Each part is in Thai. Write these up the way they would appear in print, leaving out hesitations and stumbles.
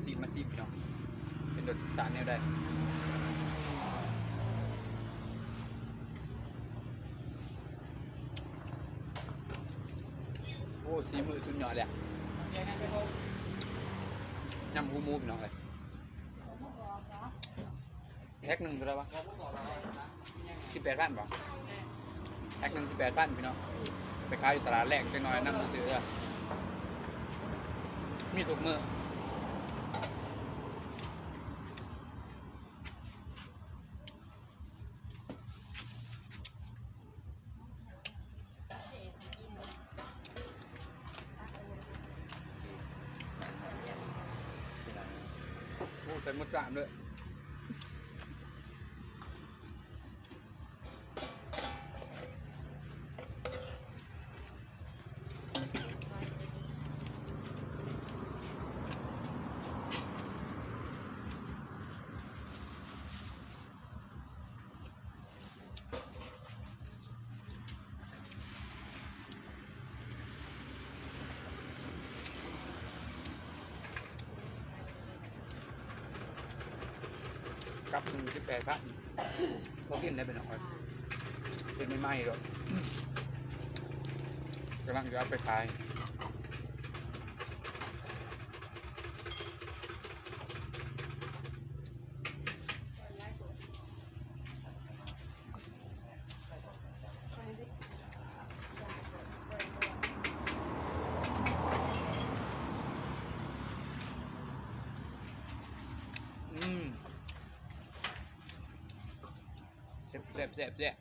มาซีเนาะเป็นรสชาติแนวใดโอ้ซีมือสุดยอดเลยยำหูมูพี่น้องเลยแพ็คหนึ่งเท่าไหร่วะ18,000ป่ะแพ็คหนึ่ง18,000พี่น้องไปขายอยู่ตลาดแรกจังหน่อยนั่งซื้อมีทุกมื้อโอ้ใส่หมดจานเลยกับ18,000พอกินได้เป็นหน่อยเป็นไม่ไหม้หรอกกำลังจะเอาไปขายแซ่บ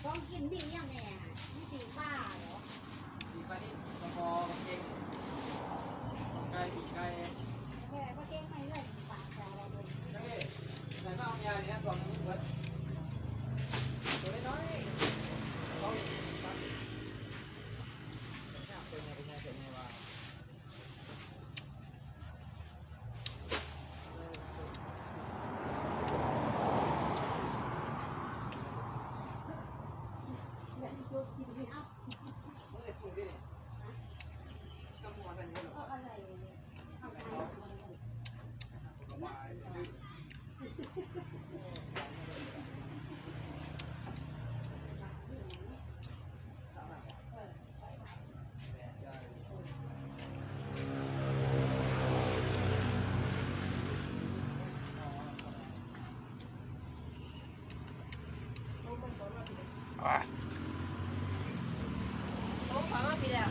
ต้องกินดีอย่างแม่นี่สีป้าเหรอ ปีกไก่นี่กระพอเก่งไก่ปีกไก่ แม่ก็เก่งไม่เลยปากแต่เราเลย ใช่ไหมแต่ถ้าเอายาเนี่ยตัวนึงเบิดตัวน้อยเขาเป็นไงว่าเดี๋ยวจะกินดีอ่ะ เมื่อไหร่ถูกดิก็มัวกันเยอะ เอาอะไรเอาไปอ่ะ โอ้ขอมาปีแล้ว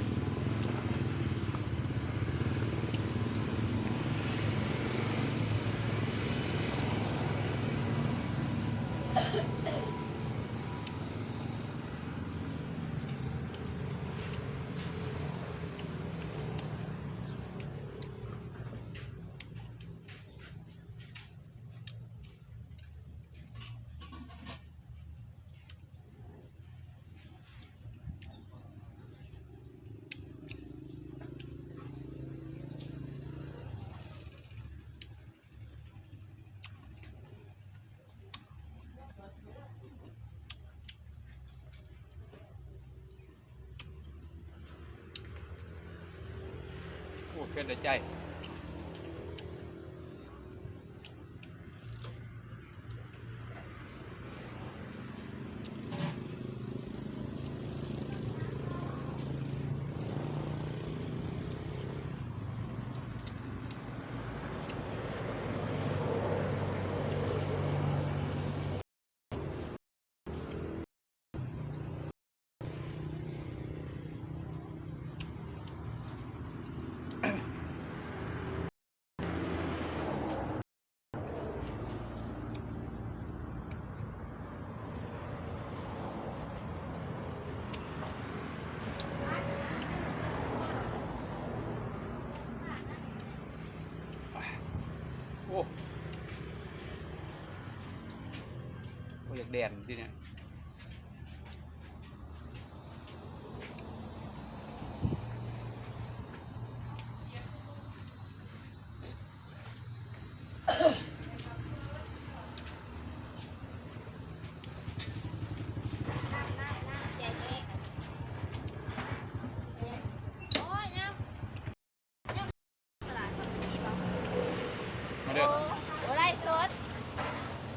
โอ้เกินใจ โอ้โหอยากแดนที่เนี่ยมาเด้อ โอ้ไรสด